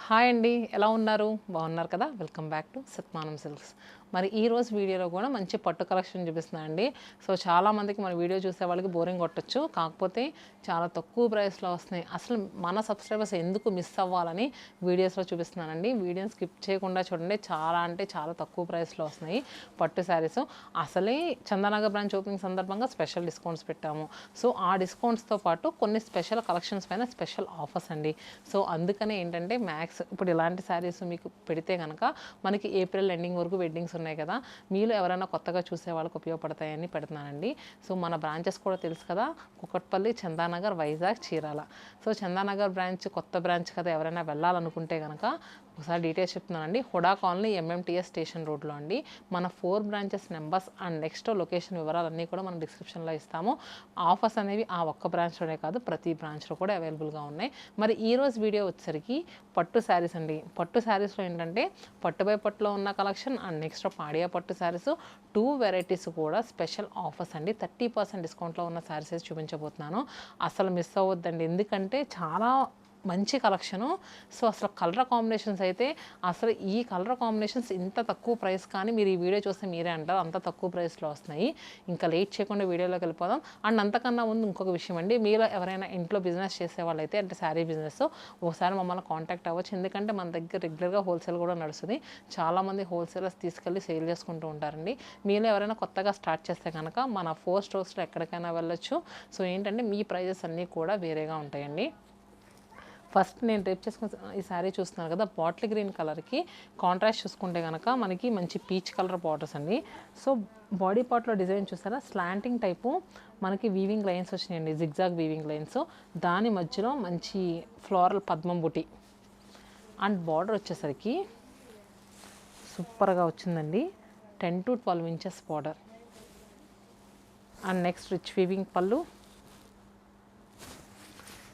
Hi అండి, ఎలా ఉన్నారు? బాగున్నారు కదా? Welcome back to Sathmanam silks. మరి ఈ రోజు వీడియోలో కూడా మంచి పట్టు కలెక్షన్ చూపిస్తున్నాను అండి. సో చాలామందికి మన వీడియో చూసే వాళ్ళకి బోరింగ్ కొట్టచ్చు, కాకపోతే చాలా తక్కువ ప్రైస్లో వస్తున్నాయి. అసలు మన సబ్స్క్రైబర్స్ ఎందుకు మిస్ అవ్వాలని వీడియోస్లో చూపిస్తున్నానండి. వీడియోని స్కిప్ చేయకుండా చూడండి. చాలా అంటే చాలా తక్కువ ప్రైస్లో వస్తున్నాయి పట్టు శారీస్. అసలే చందానగర్ బ్రాంచ్ ఓపెనింగ్ సందర్భంగా స్పెషల్ డిస్కౌంట్స్ పెట్టాము. సో ఆ డిస్కౌంట్స్తో పాటు కొన్ని స్పెషల్ కలెక్షన్స్ పైన స్పెషల్ ఆఫర్స్ అండి. సో అందుకనే ఏంటంటే మ్యాక్స్ ఇప్పుడు ఇలాంటి శారీస్ మీకు పెడితే కనుక మనకి ఏప్రిల్ ఎండింగ్ వరకు వెడ్డింగ్స్ ఉన్నాయి కదా, మీలో ఎవరైనా కొత్తగా చూసే వాళ్ళకి ఉపయోగపడతాయని పెడుతున్నానండి. సో మన బ్రాంచెస్ కూడా తెలుసు కదా, కుకట్పల్లి, చందానగర్, వైజాగ్, చీరాల. సో చందానగర్ బ్రాంచ్ కొత్త బ్రాంచ్ కదా, ఎవరైనా వెళ్ళాలనుకుంటే కనుక ఒకసారి డీటెయిల్స్ చెప్తున్నానండి. హుడా కాలనీ ఎంఎంటీఎస్ స్టేషన్ రోడ్లో అండి. మన 4 branches numbers and next location వివరాలన్నీ కూడా మనం డిస్క్రిప్షన్లో ఇస్తాము. ఆఫర్స్ అనేవి ఆ ఒక్క బ్రాంచ్లోనే కాదు, ప్రతి బ్రాంచ్లో కూడా అవైలబుల్గా ఉన్నాయి. మరి ఈరోజు వీడియో వచ్చేసరికి పట్టు శారీస్ అండి. పట్టు శారీస్లో ఏంటంటే పట్టు బై పట్టులో ఉన్న కలెక్షన్ అండ్ నెక్స్ట్ పాడియా పట్టు శారీస్ 2 వెరైటీస్ కూడా స్పెషల్ ఆఫర్స్ అండి. 30% డిస్కౌంట్లో ఉన్న శారీస్ చూపించబోతున్నాను. అసలు మిస్ అవ్వద్దండి, ఎందుకంటే చాలా మంచి కలెక్షను. సో అసలు కలర్ కాంబినేషన్స్ అయితే అసలు ఈ కలర్ కాంబినేషన్స్ ఇంత తక్కువ ప్రైస్ కానీ మీరు ఈ వీడియో చూస్తే మీరే అంటారు అంత తక్కువ ప్రైస్లో వస్తున్నాయి. ఇంకా లేట్ చేయకుండా వీడియోలోకి వెళ్ళిపోదాం. అండ్ అంతకన్నా ముందు ఇంకొక విషయం అండి, మీలో ఎవరైనా ఇంట్లో బిజినెస్ చేసే వాళ్ళైతే అంటే శారీ బిజినెస్ ఒకసారి మమ్మల్ని కాంటాక్ట్ అవ్వచ్చు. ఎందుకంటే మన దగ్గర రెగ్యులర్గా హోల్సేల్ కూడా నడుస్తుంది. చాలామంది హోల్సేలర్స్ తీసుకెళ్ళి సేల్ చేసుకుంటూ ఉంటారండి. మీలో ఎవరైనా కొత్తగా స్టార్ట్ చేస్తే కనుక మన 4 స్టోర్స్లో ఎక్కడికైనా వెళ్ళొచ్చు. సో ఏంటంటే మీ ప్రైజెస్ అన్నీ కూడా వేరేగా ఉంటాయండి. ఫస్ట్ నేను రేపు చేసుకున్న ఈ శారీ చూస్తున్నాను కదా, బాటిల్ గ్రీన్ కలర్కి కాంట్రాస్ట్ చూసుకుంటే కనుక మనకి మంచి పీచ్ కలర్ బార్డర్స్ అండి. సో బాడీ పార్ట్లో డిజైన్ చూసారా, స్లాంటింగ్ టైపు మనకి వీవింగ్ లైన్స్ వచ్చినాయండి, జిగ్జాగ్ వీవింగ్ లైన్స్. దాని మధ్యలో మంచి ఫ్లోరల్ పద్మం బుటి అండ్ బార్డర్ వచ్చేసరికి సూపర్గా వచ్చిందండి. 10 to 12 inches border and next rich weaving పళ్ళు,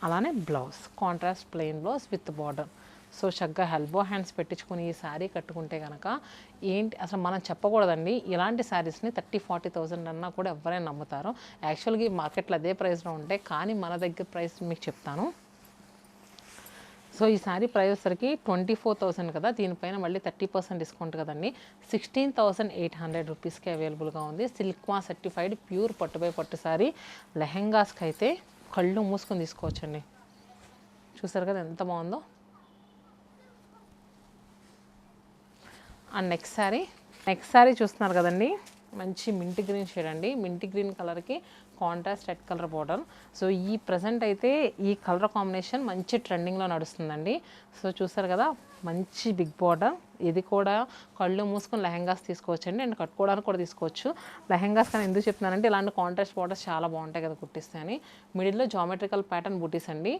అలానే blouse contrast plain blouse with border. So చక్కగా ఎల్బో హ్యాండ్స్ పెట్టించుకొని ఈ శారీ కట్టుకుంటే కనుక ఏంటి అసలు మనం చెప్పకూడదండి, ఇలాంటి శారీస్ని 30-40,000 అన్నా కూడా ఎవరైనా నమ్ముతారు. యాక్చువల్గా ఈ మార్కెట్లో అదే ప్రైస్లో ఉంటాయి, కానీ మన దగ్గర ప్రైస్ మీకు చెప్తాను. సో ఈ శారీ ప్రైస్ వచ్చరికి 24,000 కదా, దీనిపైన మళ్ళీ 30% డిస్కౌంట్ కదండి, 16,800 రూపీస్కి అవైలబుల్గా ఉంది. సిల్క్మా సర్టిఫైడ్ ప్యూర్ పట్టు బై పట్టు శారీ. లెహెంగాస్కి అయితే కళ్ళు మూసుకొని తీసుకోవచ్చండి. చూసారు కదా ఎంత బాగుందో. అండ్ నెక్స్ట్ శారీ చూస్తున్నారు కదండి, మంచి మింట్ గ్రీన్ షేడ్ అండి. మింట్ గ్రీన్ కలర్కి contrast red colour border. So ఈ ప్రజెంట్ అయితే ఈ కలర్ కాంబినేషన్ మంచి ట్రెండింగ్లో నడుస్తుందండి. సో చూసారు కదా, మంచి బిగ్ బార్డర్. ఇది కూడా కళ్ళు మూసుకొని లెహెంగాస్ తీసుకోవచ్చండి, అండ్ కట్టుకోవడానికి కూడా తీసుకోవచ్చు. లెహెంగాస్ కానీ ఎందుకు చెప్తున్నానంటే ఇలాంటి కాంట్రాస్ట్ బార్డర్స్ చాలా బాగుంటాయి కదా కుట్టిస్తాయని. మిడిల్లో జామెట్రికల్ ప్యాటర్న్ బుటీస్ అండి.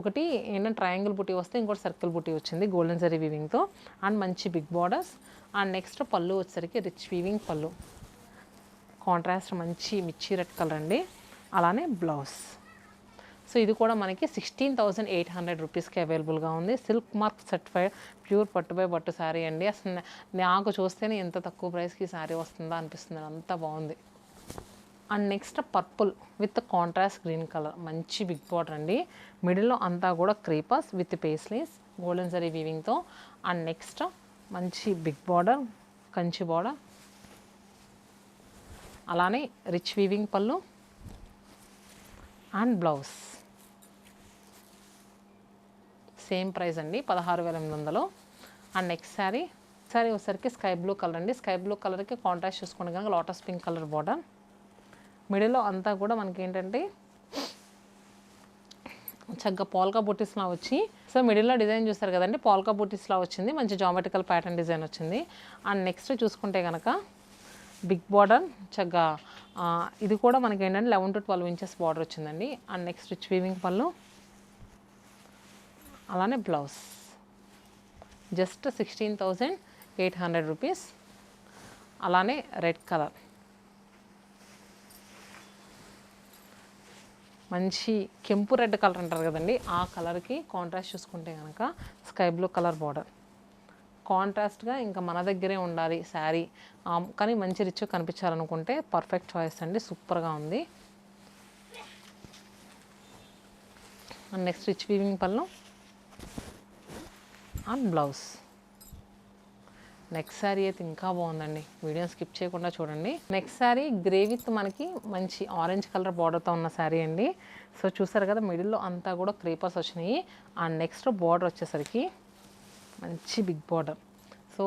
ఒకటి ఏంటంటే ట్రయాంగిల్ బుటీ వస్తే ఇంకోటి సర్కిల్ బుటీ వచ్చింది గోల్డెన్ జరీ వీవింగ్తో. అండ్ మంచి బిగ్ బార్డర్స్. అండ్ నెక్స్ట్ పళ్ళు వచ్చేసరికి రిచ్ వీవింగ్ పళ్ళు, కాంట్రాస్ట్ మంచి మిర్చి రెడ్ కలర్ అండి. అలానే బ్లౌజ్. సో ఇది కూడా మనకి 16,800 రూపీస్కి అవైలబుల్గా ఉంది. సిల్క్ మార్క్ సర్టిఫైడ్ ప్యూర్ పట్టు బై పట్టు శారీ అండి. అసలు నాకు చూస్తేనే ఎంత తక్కువ ప్రైస్కి ఈ శారీ వస్తుందా అనిపిస్తుంది, అంత బాగుంది. And next purple with contrast green colour, మంచి బిగ్ బార్డర్ అండి. మిడిల్లో అంతా కూడా creepers with paisleys golden zari వీవింగ్తో. అండ్ నెక్స్ట్ మంచి బిగ్ బార్డర్, కంచి బార్డర్, అలానే rich weaving pallu and blouse. Same price అండి, 16,800. అండ్ నెక్స్ట్ శారీ వచ్చేసరికి స్కై బ్లూ కలర్ అండి. స్కై బ్లూ కలర్కి కాంట్రాస్ట్ చూసుకుంటే కనుక లోటస్ పింక్ కలర్ బార్డర్. మిడిల్లో అంతా కూడా మనకి ఏంటంటే చక్కగా పోల్కా బూటీస్లా వచ్చి, సో మిడిల్లో డిజైన్ చూస్తారు కదండి, పోల్కా బూటీస్లా వచ్చింది. మంచి జామెట్రికల్ ప్యాటర్న్ డిజైన్ వచ్చింది. అండ్ నెక్స్ట్ చూసుకుంటే కనుక బిగ్ బార్డర్ చక్కగా ఇది కూడా మనకి ఏంటంటే 11 to 12 ఇంచెస్ బార్డర్ వచ్చిందండి. అండ్ నెక్స్ట్ రిచ్ వీవింగ్ పళ్ళు, అలానే బ్లౌజ్. Just 16,800 rupees. అలానే రెడ్ కలర్, మంచి కెంపు రెడ్ కలర్ అంటారు కదండి, ఆ కలర్కి కాంట్రాస్ట్ చూసుకుంటే కనుక స్కై బ్లూ కలర్ బార్డర్. కాంట్రాస్ట్గా ఇంకా మన దగ్గరే ఉండాలి శారీ, కానీ మంచి రిచ్ కనిపించాలనుకుంటే పర్ఫెక్ట్ చాయిస్ అండి, సూపర్గా ఉంది. And next rich weaving pallu, and blouse. Next sari అయితే ఇంకా బాగుందండి, వీడియోని స్కిప్ చేయకుండా చూడండి. నెక్స్ట్ శారీ గ్రే విత్ మనకి మంచి ఆరెంజ్ కలర్ బార్డర్తో ఉన్న శారీ అండి. సో చూసారు కదా, మిడిల్లో అంతా కూడా క్రేపర్స్ వచ్చినాయి. అండ్ నెక్స్ట్ బార్డర్ వచ్చేసరికి మంచి బిగ్ బార్డర్. సో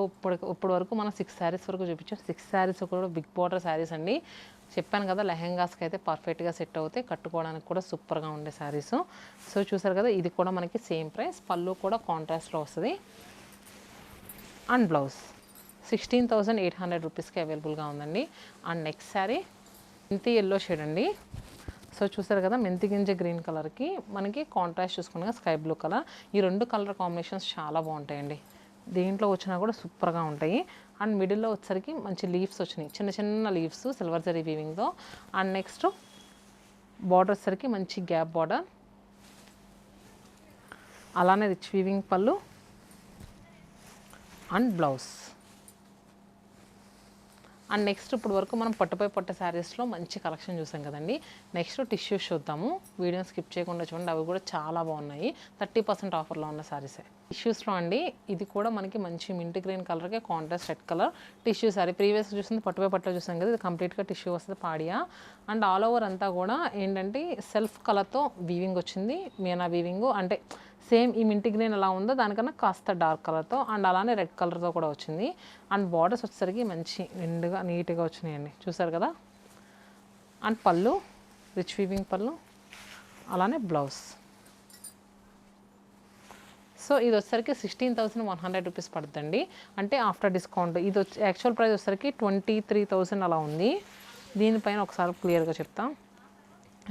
ఇప్పుడు వరకు మనం 6 శారీస్ వరకు చూపించాం. 6 శారీస్ కూడా బిగ్ బార్డర్ శారీస్ అండి. చెప్పాను కదా, లెహెంగాస్కి అయితే పర్ఫెక్ట్గా సెట్ అవుతాయి, కట్టుకోవడానికి కూడా సూపర్గా ఉండే శారీస్. సో చూసారు కదా, ఇది కూడా మనకి సేమ్ ప్రైస్. పళ్ళు కూడా కాంట్రాస్ట్లో వస్తుంది. అండ్ బ్లౌజ్ 16,800 రూపీస్కి అవైలబుల్గా ఉందండి. అండ్ నెక్స్ట్ శారీ మెంతి ఎల్లో షేడ్ అండి. సో చూసారు కదా, మెంతి గింజ గ్రీన్ కలర్కి మనకి కాంట్రాస్ట్ చూసుకున్నాక స్కై బ్లూ కలర్. ఈ 2 కలర్ కాంబినేషన్స్ చాలా బాగుంటాయండి, దీంట్లో వచ్చినా కూడా సూపర్గా ఉంటాయి. అండ్ మిడిల్లో వచ్చేసరికి మంచి లీవ్స్ వచ్చినాయి, చిన్న చిన్న లీవ్స్ సిల్వర్ జరీ వీవింగ్తో. అండ్ నెక్స్ట్ బార్డర్ వచ్చేసరికి మంచి గ్యాప్ బార్డర్, అలానే rich weaving pallu and blouse. And next ఇప్పుడు వరకు మనం పట్టుపై పట్టు శారీస్లో మంచి కలెక్షన్ చూసాం కదండి. నెక్స్ట్ టిష్యూస్ చూద్దాము, వీడియోని స్కిప్ చేయకుండా చూడండి, అవి కూడా చాలా బాగున్నాయి. 30% ఆఫర్లో ఉన్న శారీసే. టిష్యూస్లో అండి ఇది కూడా మనకి మంచి మింట్ గ్రీన్ కలర్కి contrast red colour tissue sari. Previous చూసింది పట్టుపై పట్టులో చూసాం కదా, ఇది కంప్లీట్గా టిష్యూ వస్తుంది పాడియా. అండ్ ఆల్ ఓవర్ అంతా కూడా ఏంటంటే సెల్ఫ్ కలర్తో వీవింగ్ వచ్చింది, మీనా వీవింగ్. అంటే సేమ్ ఈ మింటి గ్రీన్ ఎలా ఉందో దానికన్నా కాస్త డార్క్ కలర్తో అండ్ అలానే రెడ్ కలర్తో కూడా వచ్చింది. అండ్ బార్డర్స్ వచ్చేసరికి మంచి నిండుగా నీట్గా వచ్చినాయండి, చూసారు కదా. అండ్ పళ్ళు రిచ్ వీవింగ్ పళ్ళు, అలానే బ్లౌజ్. సో ఇది వచ్చేసరికి 16,100 రూపీస్ పడుతుందండి, అంటే ఆఫ్టర్ డిస్కౌంట్. ఇది వచ్చి యాక్చువల్ ప్రైస్ వచ్చేసరికి 23,000 అలా ఉంది. దీనిపైన ఒకసారి క్లియర్గా చెప్తాం.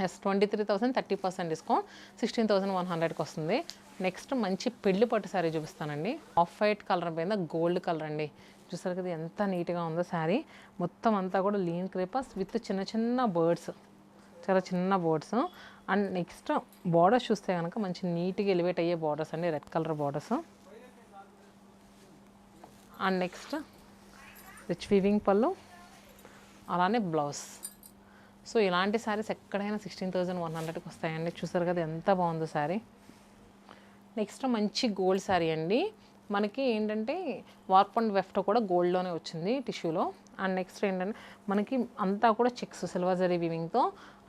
ఎస్ 23,000 30% డిస్కౌంట్ 16,100కి వస్తుంది. నెక్స్ట్ మంచి పెళ్లి పట్టు శారీ చూపిస్తానండి. ఆఫ్ వైట్ కలర్ పైన గోల్డ్ కలర్ అండి, చూసారు కదా ఎంత నీట్గా ఉందో శారీ. మొత్తం అంతా కూడా లీన్ క్రేపర్స్ విత్ చిన్న చిన్న బర్డ్స్, చాలా చిన్న బర్డ్స్. అండ్ నెక్స్ట్ బార్డర్స్ చూస్తే కనుక మంచి నీట్గా ఎలివేట్ అయ్యే బార్డర్స్ అండి, red colour borders. And next rich weaving పళ్ళు, అలానే బ్లౌజ్. సో ఇలాంటి శారీస్ ఎక్కడైనా 16,100కి వస్తాయండి, చూసారు కదా ఎంత బాగుందో శారీ. నెక్స్ట్ మంచి గోల్డ్ శారీ అండి, మనకి ఏంటంటే వార్ప్ అండ్ వెఫ్ట్ కూడా గోల్డ్లోనే వచ్చింది టిష్యూలో. అండ్ నెక్స్ట్ ఏంటంటే మనకి అంతా కూడా చెక్స్ సిల్వర్ జరీ వీవింగ్తో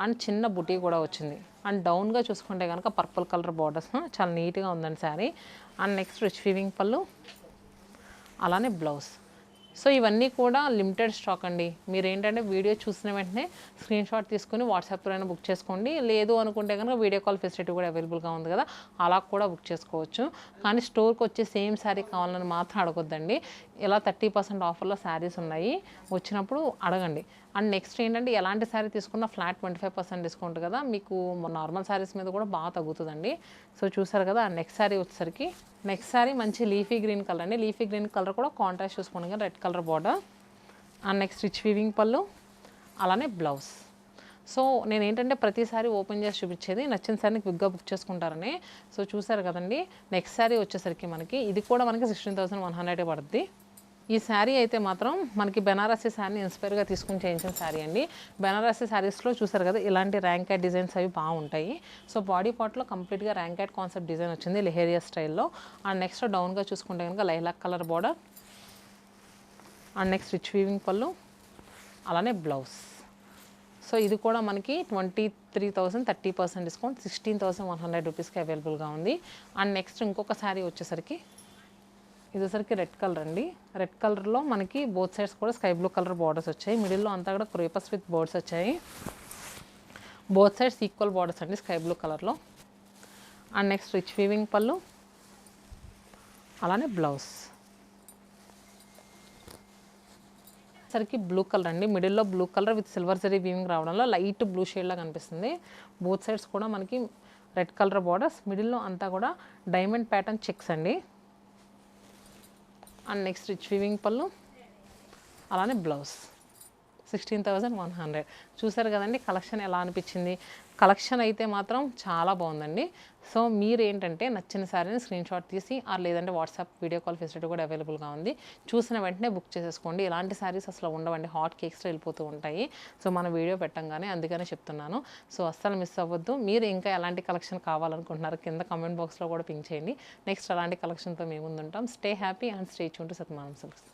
అండ్ చిన్న బుటీ కూడా వచ్చింది. అండ్ డౌన్గా చూసుకుంటే కనుక పర్పుల్ కలర్ బార్డర్స్, చాలా నీట్గా ఉందండి sari. And next rich weaving పళ్ళు, అలానే బ్లౌజ్. సో ఇవన్నీ కూడా లిమిటెడ్ స్టాక్ అండి. మీరు ఏంటంటే వీడియో చూసిన వెంటనే స్క్రీన్ షాట్ తీసుకుని వాట్సాప్లో అయినా బుక్ చేసుకోండి, లేదు అనుకుంటే కనుక వీడియో కాల్ ఫెసిలిటీ కూడా అవైలబుల్గా ఉంది కదా, అలా కూడా బుక్ చేసుకోవచ్చు. కానీ స్టోర్కి వచ్చే సేమ్ శారీ కావాలని మాత్రం అడగొద్దండి. ఇలా 30% ఆఫర్లో శారీస్ ఉన్నాయి, వచ్చినప్పుడు అడగండి. అండ్ నెక్స్ట్ ఏంటంటే ఎలాంటి శారీ తీసుకున్నా ఫ్లాట్ 25% డిస్కౌంట్ కదా, మీకు నార్మల్ శారీస్ మీద కూడా బాగా తగ్గుతుందండి. సో చూసారు కదా. నెక్స్ట్ శారీ వచ్చేసరికి నెక్స్ట్ శారీ మంచి లీఫీ గ్రీన్ కలర్ అండి. లీఫీ గ్రీన్ కలర్ కూడా కాంట్రాస్ట్ చూసుకోండి కదా, red colour border. And next rich weaving పళ్ళు, అలానే బ్లౌజ్. సో నేను ఏంటంటే ప్రతిసారి ఓపెన్ చేసి చూపించేది, నచ్చిన శారీని క్విక్గా బుక్ చేసుకుంటారని. సో చూసారు కదండి. నెక్స్ట్ శారీ వచ్చేసరికి మనకి ఇది కూడా మనకి 16,100 పడుతుంది. ఈ శారీ అయితే మాత్రం మనకి బెనారసీ శారీని ఇన్స్పైర్గా తీసుకుని చేయించిన శారీ అండి. బెనారసీ శారీస్లో చూసారు కదా ఇలాంటి ర్యాంకెట్ డిజైన్స్ అవి బాగుంటాయి. సో బాడీ పార్ట్లో కంప్లీట్గా ర్యాంకెట్ కాన్సెప్ట్ డిజైన్ వచ్చింది లెహేరియా స్టైల్లో. అండ్ నెక్స్ట్ డౌన్గా చూసుకుంటే కనుక lilac colour border. And next rich weaving పళ్ళు, అలానే బ్లౌజ్. సో ఇది కూడా మనకి 23,000 30% డిస్కౌంట్ 16,100 రూపీస్కి అవైలబుల్గా ఉంది. అండ్ నెక్స్ట్ ఇంకొక శారీ వచ్చేసరికి ఇది వచ్చరికి రెడ్ కలర్ అండి. రెడ్ కలర్లో మనకి బోత్ సైడ్స్ కూడా స్కై బ్లూ కలర్ బార్డర్స్ వచ్చాయి. మిడిల్లో అంతా కూడా క్రేపర్స్ విత్ బోర్డ్స్ వచ్చాయి. బోత్ సైడ్స్ ఈక్వల్ బార్డర్స్ అండి స్కై బ్లూ కలర్లో. అండ్ నెక్స్ట్ రిచ్ వీవింగ్ పళ్ళు, అలానే బ్లౌజ్. సరికి బ్లూ కలర్ అండి. మిడిల్లో blue colour with silver zari weaving రావడంలో లైట్ బ్లూ షేడ్లా కనిపిస్తుంది. బోత్ సైడ్స్ కూడా మనకి రెడ్ కలర్ బార్డర్స్, మిడిల్లో అంతా కూడా డైమండ్ ప్యాటర్న్ చెక్స్ అండి. అండ్ నెక్స్ట్ రిచ్ వీవింగ్ పళ్ళు, అలానే బ్లౌజ్. 16,100. చూసారు కదండి కలెక్షన్ ఎలా అనిపించింది. కలెక్షన్ అయితే మాత్రం చాలా బాగుందండి. సో మీరు ఏంటంటే నచ్చిన శారీని స్క్రీన్ షాట్ తీసి లేదంటే వాట్సాప్ వీడియో కాల్ ఫెసిలిటీ కూడా అవైలబుల్గా ఉంది. చూసిన వెంటనే బుక్ చేసేసుకోండి. ఇలాంటి శారీస్ అసలు ఉండవండి, హాట్ కేక్స్లో వెళ్ళిపోతూ ఉంటాయి. సో మన వీడియో పెట్టంగానే అందుకనే చెప్తున్నాను. సో అస్సలు మిస్ అవ్వద్దు. మీరు ఇంకా ఎలాంటి కలెక్షన్ కావాలనుకుంటున్నారు కింద కామెంట్ బాక్స్లో కూడా పింక్ చేయండి. నెక్స్ట్ అలాంటి కలెక్షన్తో మేము ముందుంటాం. Stay happy and stay tune to Sathmanam silks.